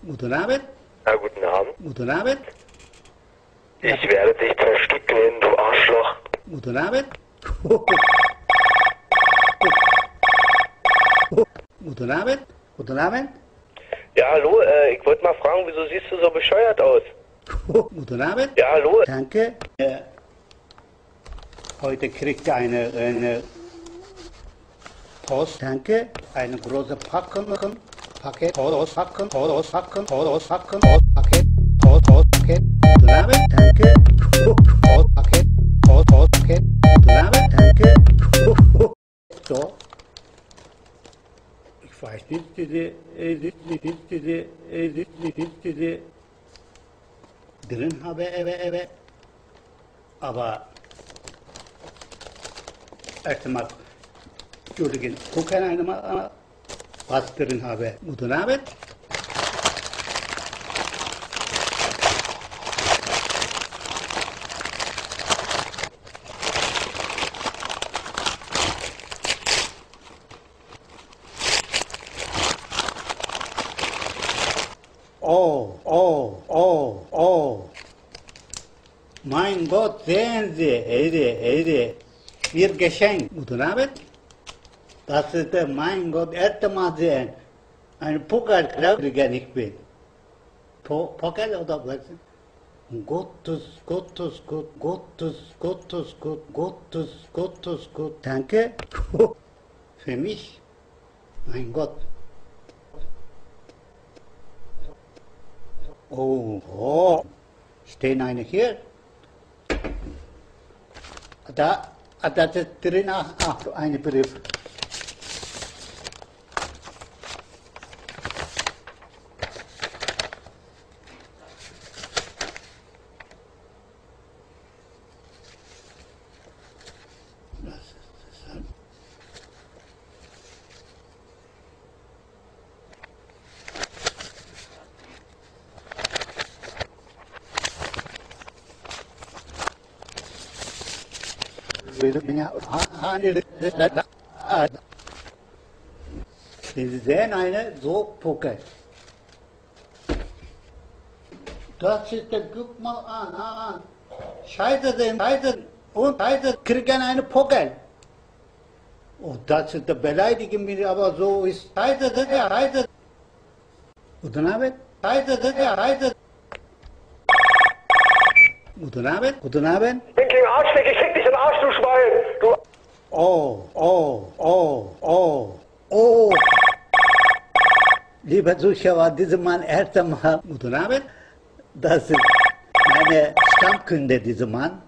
Guten Abend. Ja, guten Abend. Guten Abend. Ich werde dich zerstückeln, du Arschloch. Guten Abend. Guten Abend. Guten Abend. Ja, hallo, ich wollte mal fragen, wieso siehst du so bescheuert aus? Guten Abend. Ja, hallo. Danke. Heute kriegt ihr eine Post. Danke. Eine große Packung. Paket. Postpacken. Postpacken. Postpacken. Postpaket. Postpaket. Guten Abend. Danke. Postpaket. Postpaket. Guten Abend. Danke. So. Ich weiß nicht, diese drin habe, aber erst einmal, Entschuldigung, gucken einmal, was drin habe. Guten Abend. Oh. Mein Gott, sehen Sie, Ihr Geschenk. Guten Abend. Das ist, mein Gott, erste Mal sehen. Ein Pokal kriege ich bin. Pokal oder was? Gottes. Danke. Für mich. Mein Gott. Oh. Stehen eine hier. Das ist drin, ein Brief. Sie sehen eine so Pokal. Das ist der, guck mal an. Scheiße, kriegen eine Pokal. Oh, das ist der Beleidigung mich, aber so ist. Scheiße. Guten Abend. Scheiße. Guten Abend. Ich bin kein Arschleck, ich fick dich im Arsch, du Schwein! Du. Oh. Lieber Zuschauer, dieser Mann erst einmal. Guten Abend. Das ist meine Stammkunde, dieser Mann.